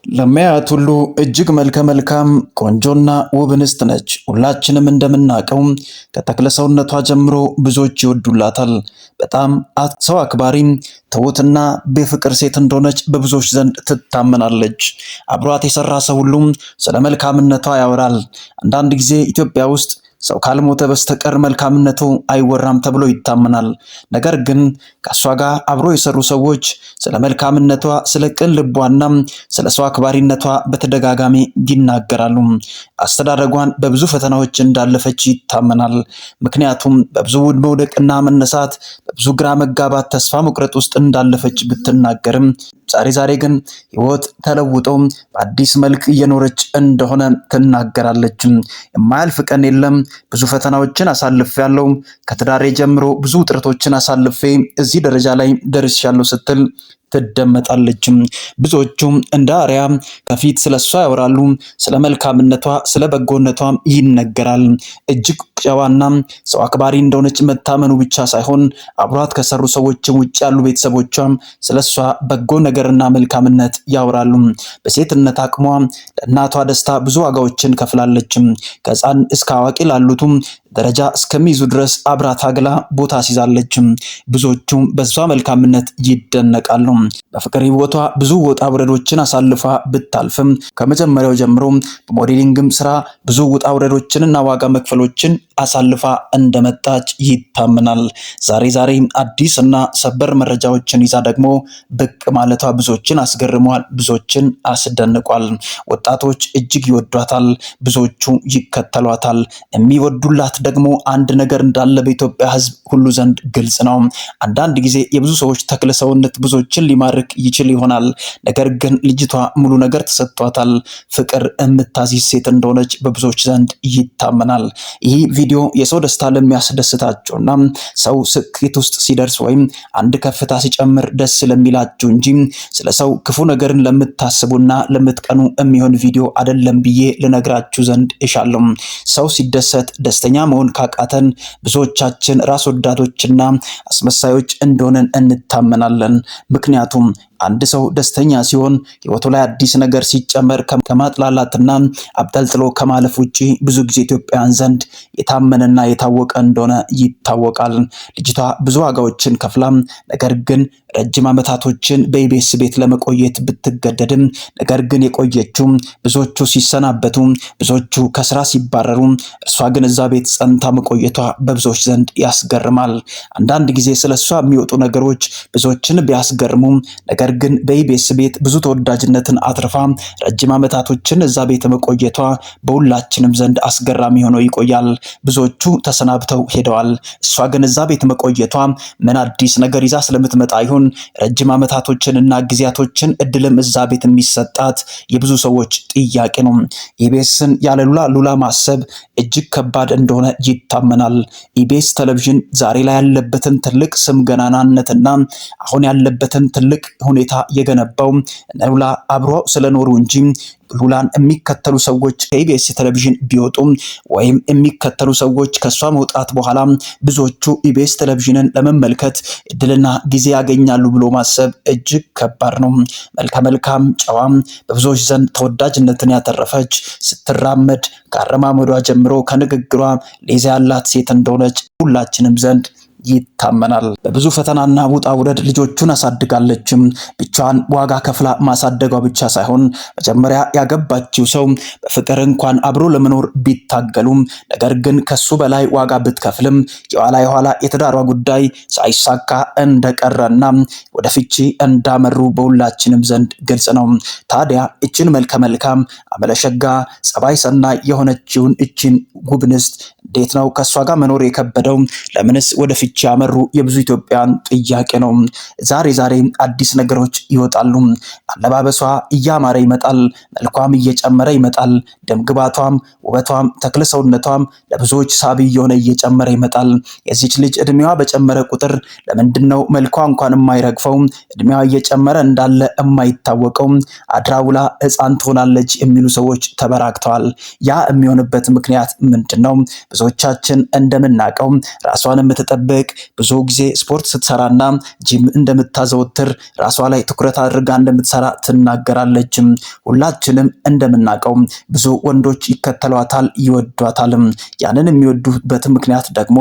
ለሚያያት ሁሉ እጅግ መልከ መልካም ቆንጆና ውብ እንስት ነች። ሁላችንም እንደምናውቀው ከተክለ ሰውነቷ ጀምሮ ብዙዎች ይወዱላታል። በጣም ሰው አክባሪ፣ ትሁትና በፍቅር ሴት እንደሆነች በብዙዎች ዘንድ ትታመናለች። አብሯት የሰራ ሰው ሁሉም ስለ መልካምነቷ ያወራል። አንዳንድ ጊዜ ኢትዮጵያ ውስጥ ሰው ካልሞተ በስተቀር መልካምነቱ አይወራም ተብሎ ይታመናል። ነገር ግን ከሷ ጋር አብሮ የሰሩ ሰዎች ስለ መልካምነቷ፣ ስለ ቅን ልቧና ስለ ሰው አክባሪነቷ በተደጋጋሚ ይናገራሉ። አስተዳደጓን በብዙ ፈተናዎች እንዳለፈች ይታመናል። ምክንያቱም በብዙ መውደቅና መነሳት፣ በብዙ ግራ መጋባት፣ ተስፋ መቁረጥ ውስጥ እንዳለፈች ብትናገርም ዛሬ ግን ህይወት ተለውጦ በአዲስ መልክ እየኖረች እንደሆነ ትናገራለች። የማያልፍ ቀን የለም፣ ብዙ ፈተናዎችን አሳልፌያለሁ፣ ከትዳሬ ጀምሮ ብዙ ውጥረቶችን አሳልፌ እዚህ ደረጃ ላይ ደርሻለሁ ስትል ትደመጣለች። ብዙዎቹም እንደ አርያ ከፊት ስለሷ ያወራሉ። ስለ መልካምነቷ፣ ስለ በጎነቷ ይነገራል። እጅግ ጨዋና ሰው አክባሪ እንደሆነች መታመኑ ብቻ ሳይሆን አብሯት ከሰሩ ሰዎችም ውጭ ያሉ ቤተሰቦቿም ስለሷ በጎ ነገርና መልካምነት ያወራሉ። በሴትነት አቅሟ ለእናቷ ደስታ ብዙ ዋጋዎችን ከፍላለች። ከህፃን እስከ አዋቂ ላሉትም ደረጃ እስከሚይዙ ድረስ አብራ ታግላ ቦታ ሲዛለች። ብዙዎቹ በሷ መልካምነት ይደነቃሉ። በፍቅር ህይወቷ ብዙ ወጣ ውረዶችን አሳልፋ ብታልፍም ከመጀመሪያው ጀምሮ በሞዴሊንግም ስራ ብዙ ውጣ ውረዶችንና ዋጋ መክፈሎችን አሳልፋ እንደመጣች ይታመናል። ዛሬ አዲስና ሰበር መረጃዎችን ይዛ ደግሞ ብቅ ማለቷ ብዙዎችን አስገርሟል፣ ብዙዎችን አስደንቋል። ወጣቶች እጅግ ይወዷታል፣ ብዙዎቹ ይከተሏታል። የሚወዱላት ደግሞ አንድ ነገር እንዳለ በኢትዮጵያ ህዝብ ሁሉ ዘንድ ግልጽ ነው። አንዳንድ ጊዜ የብዙ ሰዎች ተክለ ሰውነት ብዙዎችን ሊማርክ ይችል ይሆናል። ነገር ግን ልጅቷ ሙሉ ነገር ተሰጥቷታል። ፍቅር የምታዚዝ ሴት እንደሆነች በብዙዎች ዘንድ ይታመናል። ይህ ቪዲዮ የሰው ደስታ ለሚያስደስታቸውና ሰው ስኬት ውስጥ ሲደርስ ወይም አንድ ከፍታ ሲጨምር ደስ ለሚላችሁ እንጂ ስለ ሰው ክፉ ነገርን ለምታስቡና ለምትቀኑ የሚሆን ቪዲዮ አይደለም ብዬ ልነግራችሁ ዘንድ እሻለሁ። ሰው ሲደሰት ደስተኛ መሆን ካቃተን ብዙዎቻችን ራስ ወዳዶችና አስመሳዮች እንደሆነን እንታመናለን። ምክንያቱም አንድ ሰው ደስተኛ ሲሆን ህይወቱ ላይ አዲስ ነገር ሲጨመር ከማጥላላትና አብጠልጥሎ ከማለፍ ውጪ ብዙ ጊዜ ኢትዮጵያውያን ዘንድ የታመነና የታወቀ እንደሆነ ይታወቃል። ልጅቷ ብዙ ዋጋዎችን ከፍላም ነገር ግን ረጅም ዓመታቶችን በኢቢኤስ ቤት ለመቆየት ብትገደድም ነገር ግን የቆየችው ብዙዎቹ ሲሰናበቱ፣ ብዙዎቹ ከስራ ሲባረሩ፣ እርሷ ግን እዛ ቤት ጸንታ መቆየቷ በብዙዎች ዘንድ ያስገርማል። አንዳንድ ጊዜ ስለሷ የሚወጡ ነገሮች ብዙዎችን ቢያስገርሙም ነገር ግን በኢቢኤስ ቤት ብዙ ተወዳጅነትን አትርፋ ረጅም ዓመታቶችን እዛ ቤት መቆየቷ በሁላችንም ዘንድ አስገራሚ ሆኖ ይቆያል። ብዙዎቹ ተሰናብተው ሄደዋል። እሷ ግን እዛ ቤት መቆየቷ ምን አዲስ ነገር ይዛ ስለምትመጣ ይሆን? ረጅም ዓመታቶችንና ጊዜያቶችን እድልም እዛ ቤት የሚሰጣት የብዙ ሰዎች ጥያቄ ነው። ኢቢኤስን ያለ ሉላ ማሰብ እጅግ ከባድ እንደሆነ ይታመናል። ኢቢኤስ ቴሌቪዥን ዛሬ ላይ ያለበትን ትልቅ ስም ገናናነትና አሁን ያለበትን ትልቅ ሁኔታ የገነባው ሉላ አብሮ ስለኖሩ እንጂ ሉላን የሚከተሉ ሰዎች ከኢቢኤስ ቴሌቪዥን ቢወጡ ወይም የሚከተሉ ሰዎች ከሷ መውጣት በኋላ ብዙዎቹ ኢቢኤስ ቴሌቪዥንን ለመመልከት እድልና ጊዜ ያገኛሉ ብሎ ማሰብ እጅግ ከባድ ነው። መልካም ጨዋም በብዙዎች ዘንድ ተወዳጅነትን ያተረፈች ስትራመድ ከአረማመዷ ጀምሮ ከንግግሯ ሌዛ ያላት ሴት እንደሆነች ሁላችንም ዘንድ ይታመናል። በብዙ ፈተናና ውጣ ውረድ ልጆቹን አሳድጋለችም። ብቻዋን ዋጋ ከፍላ ማሳደጓ ብቻ ሳይሆን መጀመሪያ ያገባችው ሰው በፍቅር እንኳን አብሮ ለመኖር ቢታገሉም ነገር ግን ከሱ በላይ ዋጋ ብትከፍልም የኋላ የትዳሯ ጉዳይ ሳይሳካ እንደቀረና ወደ ፍቺ እንዳመሩ በሁላችንም ዘንድ ግልጽ ነው። ታዲያ እችን መልካም አመለሸጋ ጸባይ ሰናይ የሆነችውን እችን ውብ እንስት እንዴት ነው ከሷ ጋር መኖር የከበደው? ለምንስ ወደ ፍቺ ያመሩ? የብዙ ኢትዮጵያን ጥያቄ ነው። ዛሬ አዲስ ነገሮች ይወጣሉ። አለባበሷ እያማረ ይመጣል፣ መልኳም እየጨመረ ይመጣል። ደምግባቷም፣ ውበቷም፣ ተክለ ሰውነቷም ለብዙዎች ሳቢ እየሆነ እየጨመረ ይመጣል። የዚች ልጅ እድሜዋ በጨመረ ቁጥር ለምንድነው መልኳ እንኳን የማይረግፈው? እድሜዋ እየጨመረ እንዳለ የማይታወቀው? አድራውላ ሕፃን ትሆናለች የሚሉ ሰዎች ተበራክተዋል። ያ የሚሆንበት ምክንያት ምንድነው? ብዙዎቻችን እንደምናውቀው ራሷን የምትጠብቅ ብዙ ጊዜ ስፖርት ስትሰራና ጂም እንደምታዘወትር ራሷ ላይ ትኩረት አድርጋ እንደምትሰራ ትናገራለች። ሁላችንም እንደምናውቀው ብዙ ወንዶች ይከተሏታል፣ ይወዷታል። ያንን የሚወዱበት ምክንያት ደግሞ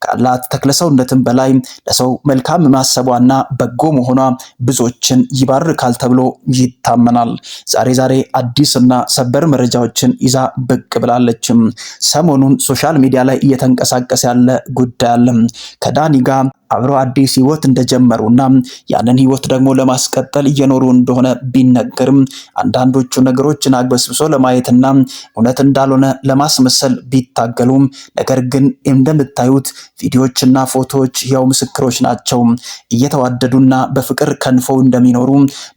ካላት ተክለሰውነትም በላይ ለሰው መልካም ማሰቧና በጎ መሆኗ ብዙዎችን ይባርካል ተብሎ ይታመናል። ዛሬ አዲስና ሰበር መረጃዎችን ይዛ ብቅ ብላለች። ሰሞኑን ሶሻል ሚዲያ ላይ እየተንቀሳቀሰ ያለ ጉዳይ አለ። ከዳኒ ጋር አብረው አዲስ ህይወት እንደጀመሩና ያንን ህይወት ደግሞ ለማስቀጠል እየኖሩ እንደሆነ ቢነገርም አንዳንዶቹ ነገሮችን አግበስብሶ ለማየትና እውነት እንዳልሆነ ለማስመሰል ቢታገሉም ነገር ግን እንደምታዩት ቪዲዮዎችና ፎቶዎች ያው ምስክሮች ናቸው። እየተዋደዱና በፍቅር ከንፈው እንደሚኖሩ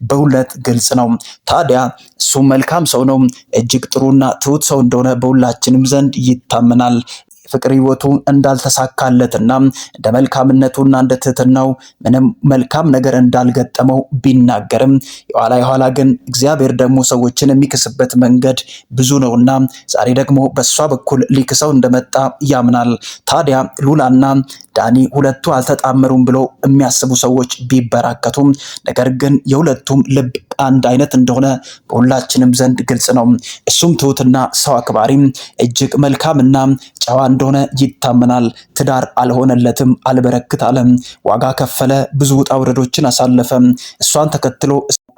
በሁለት ግልጽ ነው። ታዲያ እሱ መልካም ሰው ነው፣ እጅግ ጥሩና ትሁት ሰው እንደሆነ በሁላችንም ዘንድ ይታመናል። ፍቅር ህይወቱ እንዳልተሳካለትና እንደ መልካምነቱና እንደ ትህትናው ምንም መልካም ነገር እንዳልገጠመው ቢናገርም የኋላ ግን እግዚአብሔር ደግሞ ሰዎችን የሚክስበት መንገድ ብዙ ነውና ዛሬ ደግሞ በሷ በኩል ሊክሰው እንደመጣ ያምናል። ታዲያ ሉላና ዳኒ ሁለቱ አልተጣመሩም ብለው የሚያስቡ ሰዎች ቢበራከቱም ነገር ግን የሁለቱም ልብ አንድ አይነት እንደሆነ በሁላችንም ዘንድ ግልጽ ነው። እሱም ትሁትና ሰው አክባሪ እጅግ መልካምና ጨዋ እንደሆነ ይታመናል። ትዳር አልሆነለትም፣ አልበረክት አለ፣ ዋጋ ከፈለ፣ ብዙ ውጣ ውረዶችን አሳለፈ። እሷን ተከትሎ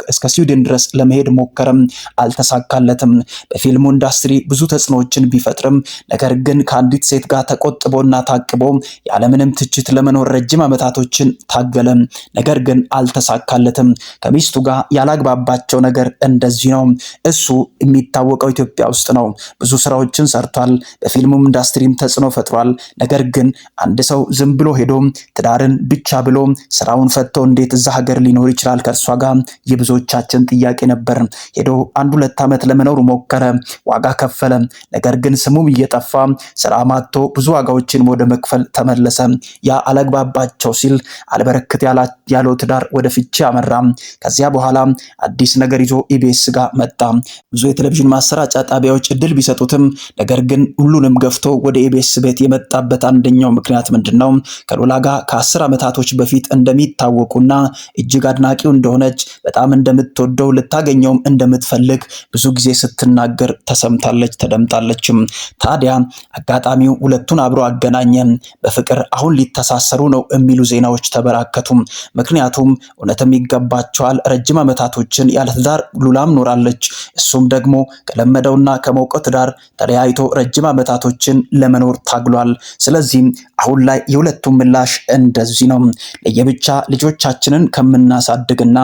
እስከ ስዊድን ድረስ ለመሄድ ሞከረም፣ አልተሳካለትም። በፊልሙ ኢንዱስትሪ ብዙ ተጽዕኖዎችን ቢፈጥርም ነገር ግን ከአንዲት ሴት ጋር ተቆጥቦና ታቅቦ ያለምንም ትችት ለመኖር ረጅም ዓመታቶችን ታገለ። ነገር ግን አልተሳካለትም። ከሚስቱ ጋር ያላግባባቸው ነገር እንደዚህ ነው። እሱ የሚታወቀው ኢትዮጵያ ውስጥ ነው። ብዙ ስራዎችን ሰርቷል። በፊልሙም ኢንዱስትሪም ተጽዕኖ ፈጥሯል። ነገር ግን አንድ ሰው ዝም ብሎ ሄዶ ትዳርን ብቻ ብሎ ስራውን ፈቶ እንዴት እዛ ሀገር ሊኖር ይችላል? ከእርሷ ጋር የብዙዎቻችን ጥያቄ ነበር። ሄዶ 1-2 ዓመት ለመኖር ሞከረ፣ ዋጋ ከፈለ። ነገር ግን ስሙም እየጠፋ ስራ ማጥቶ ብዙ ዋጋዎችን ወደ መክፈል ተመለሰ። ያ አለግባባቸው ሲል አልበረክት ያለው ትዳር ወደ ፍቺ አመራ። ከዚያ በኋላ አዲስ ነገር ይዞ ኢቢኤስ ጋር መጣ። ብዙ የቴሌቪዥን ማሰራጫ ጣቢያዎች እድል ቢሰጡትም ነገር ግን ሁሉንም ገፍቶ ወደ ኢቢኤስ ቤት የመጣበት አንደኛው ምክንያት ምንድነው? ከሉላ ጋር ከ10 ዓመታቶች በፊት እንደሚታወቁና እጅግ አድናቂው እንደሆነች በጣም እንደምትወደው ልታገኘውም እንደምትፈልግ ብዙ ጊዜ ስትናገር ተሰምታለች፣ ተደምጣለችም። ታዲያ አጋጣሚው ሁለቱን አብሮ አገናኘ። በፍቅር አሁን ሊተሳሰሩ ነው የሚሉ ዜናዎች ተበራከቱ። ምክንያቱም እውነትም ይገባቸዋል። ረጅም ዓመታቶችን ያለ ትዳር ሉላም ኖራለች። እሱም ደግሞ ከለመደውና ከሞቀው ትዳር ተለያይቶ ረጅም ዓመታቶችን ለመኖር ታግሏል። ስለዚህ አሁን ላይ የሁለቱም ምላሽ እንደዚህ ነው። ለየብቻ ልጆቻችንን ከምናሳድግና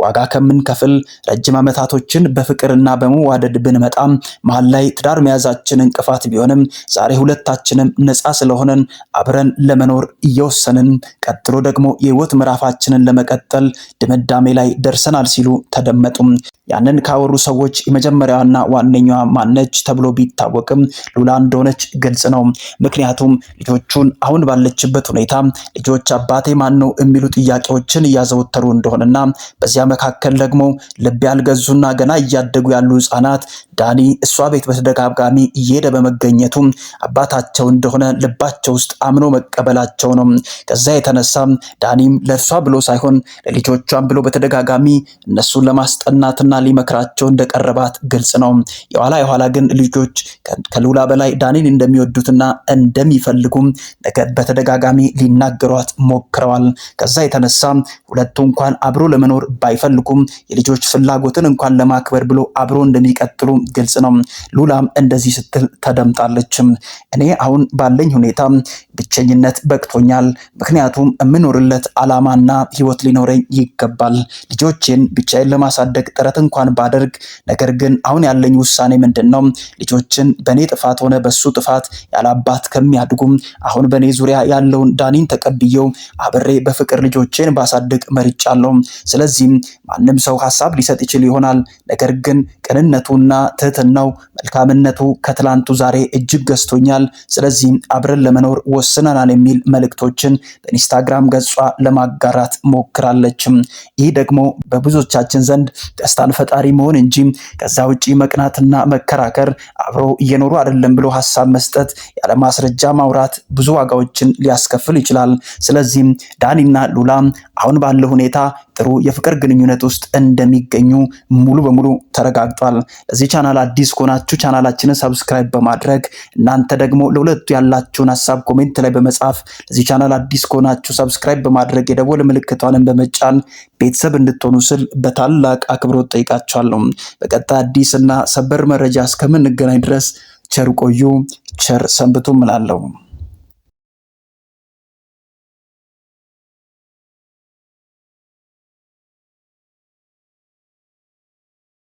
ዋጋ ከምንከፍል ረጅም ዓመታቶችን በፍቅርና በመዋደድ ብንመጣም መሀል ላይ ትዳር መያዛችን እንቅፋት ቢሆንም ዛሬ ሁለታችንም ነፃ ስለሆነን አብረን ለመኖር እየወሰንን ቀጥሎ ደግሞ የህይወት ምዕራፋችንን ለመቀጠል ድምዳሜ ላይ ደርሰናል ሲሉ ተደመጡም። ያንን ካወሩ ሰዎች የመጀመሪያዋና ዋነኛዋ ማነች ተብሎ ቢታወቅም ሉላ እንደሆነች ግልጽ ነው። ምክንያቱም ልጆቹን አሁን ባለችበት ሁኔታ ልጆች አባቴ ማን ነው የሚሉ ጥያቄዎችን እያዘወተሩ እንደሆነና በዚያ መካከል ደግሞ ልብ ያልገዙና ገና እያደጉ ያሉ ህፃናት ዳኒ እሷ ቤት በተደጋጋሚ እየሄደ በመገኘቱ አባታቸው እንደሆነ ልባቸው ውስጥ አምኖ መቀበላቸው ነው። ከዛ የተነሳ ዳኒም ለእርሷ ብሎ ሳይሆን ለልጆቿም ብሎ በተደጋጋሚ እነሱን ለማስጠናትና ሊመክራቸው እንደቀረባት ግልጽ ነው። የኋላ ግን ልጆች ከሉላ በላይ ዳኒን እንደሚወዱትና እንደሚፈልጉም በተደጋጋሚ ሊናገሯት ሞክረዋል። ከዛ የተነሳ ሁለቱ እንኳን አብሮ ለመኖር ባይፈልጉም የልጆች ፍላጎትን እንኳን ለማክበር ብሎ አብሮ እንደሚቀጥሉ ግልጽ ነው። ሉላም እንደዚህ ስትል ተደምጣለችም። እኔ አሁን ባለኝ ሁኔታ ብቸኝነት በቅቶኛል። ምክንያቱም የምኖርለት ዓላማና ህይወት ሊኖረኝ ይገባል። ልጆቼን ብቻዬን ለማሳደግ ጥረት እንኳን ባደርግ ነገር ግን አሁን ያለኝ ውሳኔ ምንድነው? ልጆችን በኔ ጥፋት ሆነ በሱ ጥፋት ያላባት ከሚያድጉም አሁን በኔ ዙሪያ ያለውን ዳኒን ተቀብየው አብሬ በፍቅር ልጆቼን ባሳድግ መርጫለሁ። ስለዚህ ማንም ሰው ሐሳብ ሊሰጥ ይችል ይሆናል። ነገር ግን ቅንነቱና ትህትናው መልካምነቱ ከትላንቱ ዛሬ እጅግ ገዝቶኛል፣ ስለዚህ አብረን ለመኖር ወስነናል የሚል መልእክቶችን በኢንስታግራም ገጿ ለማጋራት ሞክራለችም። ይህ ደግሞ በብዙዎቻችን ዘንድ ደስታን ፈጣሪ መሆን እንጂ ከዛ ውጪ መቅናትና መከራከር አብሮ እየኖሩ አይደለም ብሎ ሐሳብ መስጠት ያለ ማስረጃ ማውራት ብዙ ዋጋዎችን ሊያስከፍል ይችላል። ስለዚህም ዳኒና ሉላ አሁን ባለው ሁኔታ ጥሩ የፍቅር ግንኙነት ውስጥ እንደሚገኙ ሙሉ በሙሉ ተረጋግጧል። ለዚህ ቻናል አዲስ ከሆናችሁ ቻናላችንን ሰብስክራይብ በማድረግ እናንተ ደግሞ ለሁለቱ ያላችሁን ሐሳብ ኮሜንት ላይ በመጻፍ ለዚህ ቻናል አዲስ ከሆናችሁ ሰብስክራይብ በማድረግ የደወል ምልክቷን በመጫን ቤተሰብ እንድትሆኑ ስል በታላቅ አክብሮት ጠይቃችኋለሁ። በቀጣይ አዲስና ሰበር መረጃ እስከምንገናኝ ድረስ ቸር ቆዩ፣ ቸር ሰንብቱ እላለሁ።